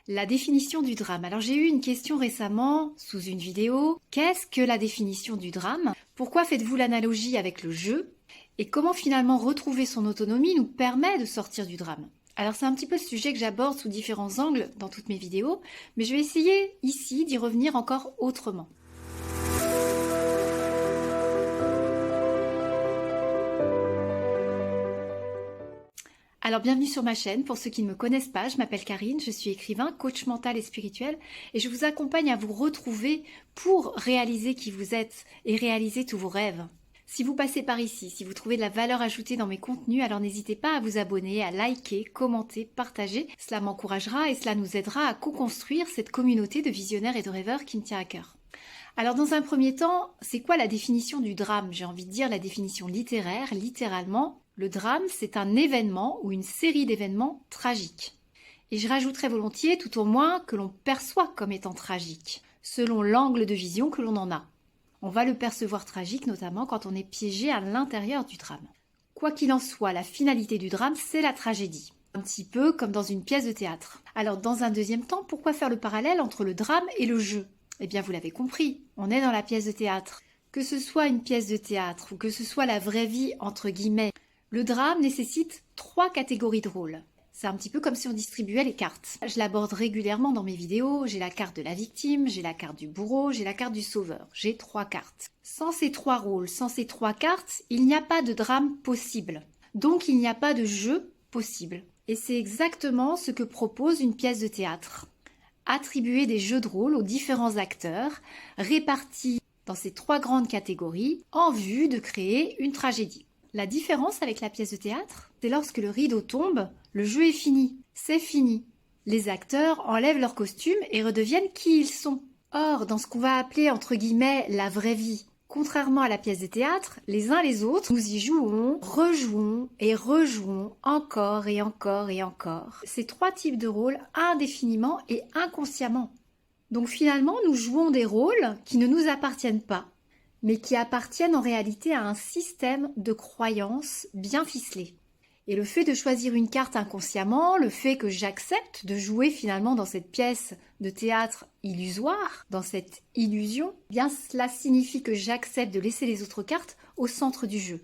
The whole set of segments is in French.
La définition du drame. Alors j'ai eu une question récemment sous une vidéo. Qu'est-ce que la définition du drame? Pourquoi faites-vous l'analogie avec le jeu? Et comment finalement retrouver son autonomie nous permet de sortir du drame? Alors c'est un petit peu le sujet que j'aborde sous différents angles dans toutes mes vidéos, mais je vais essayer ici d'y revenir encore autrement. Alors bienvenue sur ma chaîne, pour ceux qui ne me connaissent pas, je m'appelle Karine, je suis écrivain, coach mental et spirituel et je vous accompagne à vous retrouver pour réaliser qui vous êtes et réaliser tous vos rêves. Si vous passez par ici, si vous trouvez de la valeur ajoutée dans mes contenus, alors n'hésitez pas à vous abonner, à liker, commenter, partager. Cela m'encouragera et cela nous aidera à co-construire cette communauté de visionnaires et de rêveurs qui me tient à cœur. Alors dans un premier temps, c'est quoi la définition du drame? J'ai envie de dire la définition littéraire, littéralement. Le drame, c'est un événement ou une série d'événements tragiques. Et je rajouterais volontiers tout au moins que l'on perçoit comme étant tragique, selon l'angle de vision que l'on en a. On va le percevoir tragique notamment quand on est piégé à l'intérieur du drame. Quoi qu'il en soit, la finalité du drame, c'est la tragédie. Un petit peu comme dans une pièce de théâtre. Alors dans un deuxième temps, pourquoi faire le parallèle entre le drame et le jeu? Eh bien vous l'avez compris, on est dans la pièce de théâtre. Que ce soit une pièce de théâtre ou que ce soit la vraie vie entre guillemets, le drame nécessite 3 catégories de rôles. C'est un petit peu comme si on distribuait les cartes. Je l'aborde régulièrement dans mes vidéos. J'ai la carte de la victime, j'ai la carte du bourreau, j'ai la carte du sauveur. J'ai 3 cartes. Sans ces 3 rôles, sans ces 3 cartes, il n'y a pas de drame possible. Donc il n'y a pas de jeu possible. Et c'est exactement ce que propose une pièce de théâtre. Attribuer des jeux de rôle aux différents acteurs, répartis dans ces 3 grandes catégories, en vue de créer une tragédie. La différence avec la pièce de théâtre, c'est lorsque le rideau tombe, le jeu est fini, c'est fini. Les acteurs enlèvent leurs costumes et redeviennent qui ils sont. Or, dans ce qu'on va appeler entre guillemets la vraie vie, contrairement à la pièce de théâtre, les uns les autres, nous y jouons, rejouons et rejouons encore et encore et encore. Ces 3 types de rôles indéfiniment et inconsciemment. Donc finalement, nous jouons des rôles qui ne nous appartiennent pas, mais qui appartiennent en réalité à un système de croyances bien ficelé. Et le fait de choisir une carte inconsciemment, le fait que j'accepte de jouer finalement dans cette pièce de théâtre illusoire, dans cette illusion, eh bien cela signifie que j'accepte de laisser les autres cartes au centre du jeu.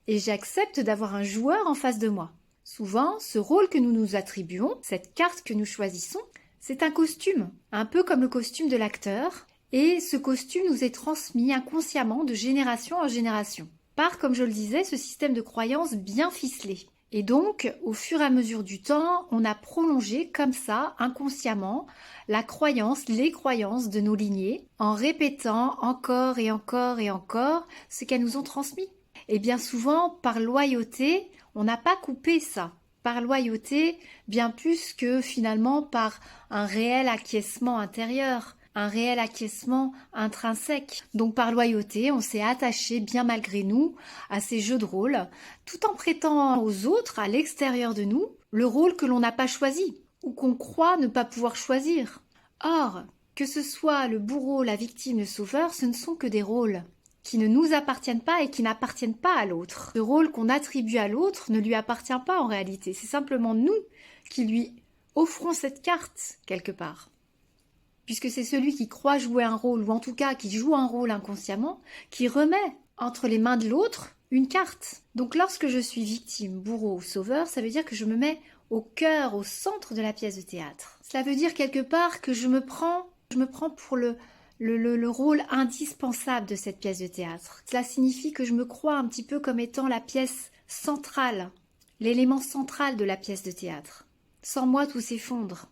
Et j'accepte d'avoir un joueur en face de moi. Souvent, ce rôle que nous nous attribuons, cette carte que nous choisissons, c'est un costume, un peu comme le costume de l'acteur. Et ce costume nous est transmis inconsciemment de génération en génération, par, comme je le disais, ce système de croyances bien ficelé. Et donc, au fur et à mesure du temps, on a prolongé comme ça, inconsciemment, la croyance, les croyances de nos lignées, en répétant encore et encore et encore ce qu'elles nous ont transmis. Et bien souvent, par loyauté, on n'a pas coupé ça. Par loyauté, bien plus que finalement par un réel acquiescement intérieur. Un réel acquiescement intrinsèque. Donc par loyauté, on s'est attaché bien malgré nous à ces jeux de rôle, tout en prêtant aux autres, à l'extérieur de nous, le rôle que l'on n'a pas choisi, ou qu'on croit ne pas pouvoir choisir. Or, que ce soit le bourreau, la victime, le sauveur, ce ne sont que des rôles qui ne nous appartiennent pas et qui n'appartiennent pas à l'autre. Ce rôle qu'on attribue à l'autre ne lui appartient pas en réalité, c'est simplement nous qui lui offrons cette carte quelque part. Puisque c'est celui qui croit jouer un rôle, ou en tout cas qui joue un rôle inconsciemment, qui remet entre les mains de l'autre une carte. Donc lorsque je suis victime, bourreau ou sauveur, ça veut dire que je me mets au cœur, au centre de la pièce de théâtre. Cela veut dire quelque part que je me prends pour le rôle indispensable de cette pièce de théâtre. Cela signifie que je me crois un petit peu comme étant la pièce centrale, l'élément central de la pièce de théâtre. Sans moi, tout s'effondre.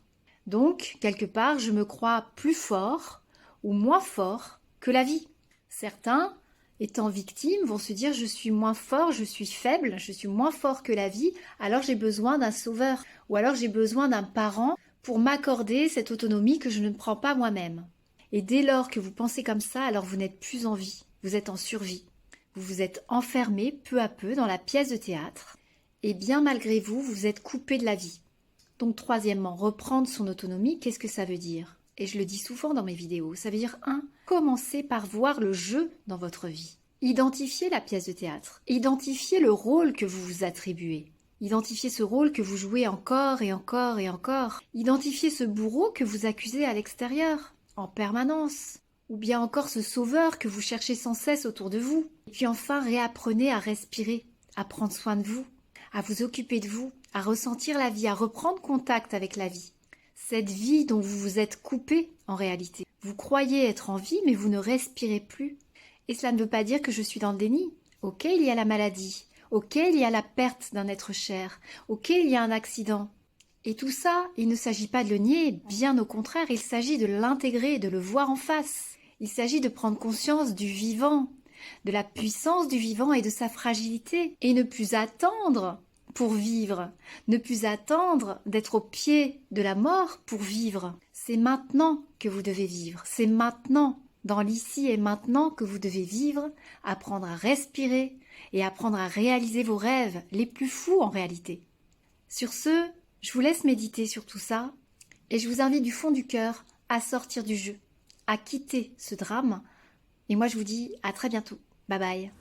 Donc, quelque part, je me crois plus fort ou moins fort que la vie. Certains, étant victimes, vont se dire « je suis moins fort, je suis faible, je suis moins fort que la vie, alors j'ai besoin d'un sauveur. » Ou alors j'ai besoin d'un parent pour m'accorder cette autonomie que je ne prends pas moi-même. Et dès lors que vous pensez comme ça, alors vous n'êtes plus en vie, vous êtes en survie. Vous vous êtes enfermé peu à peu dans la pièce de théâtre et bien malgré vous, vous êtes coupé de la vie. Donc troisièmement, reprendre son autonomie, qu'est-ce que ça veut dire? Et je le dis souvent dans mes vidéos, ça veut dire 1. Commencez par voir le jeu dans votre vie. Identifiez la pièce de théâtre, identifiez le rôle que vous vous attribuez. Identifiez ce rôle que vous jouez encore et encore et encore. Identifiez ce bourreau que vous accusez à l'extérieur, en permanence. Ou bien encore ce sauveur que vous cherchez sans cesse autour de vous. Et puis enfin, réapprenez à respirer, à prendre soin de vous, à vous occuper de vous, à ressentir la vie, à reprendre contact avec la vie. Cette vie dont vous vous êtes coupé en réalité. Vous croyez être en vie, mais vous ne respirez plus. Et cela ne veut pas dire que je suis dans le déni. Ok, il y a la maladie. Ok, il y a la perte d'un être cher. Ok, il y a un accident. Et tout ça, il ne s'agit pas de le nier, bien au contraire, il s'agit de l'intégrer, de le voir en face. Il s'agit de prendre conscience du vivant, de la puissance du vivant et de sa fragilité, et ne plus attendre pour vivre, ne plus attendre d'être au pied de la mort pour vivre. C'est maintenant que vous devez vivre, c'est maintenant, dans l'ici et maintenant que vous devez vivre, apprendre à respirer et apprendre à réaliser vos rêves, les plus fous en réalité. Sur ce, je vous laisse méditer sur tout ça, et je vous invite du fond du cœur à sortir du jeu, à quitter ce drame, et moi je vous dis à très bientôt. Bye bye.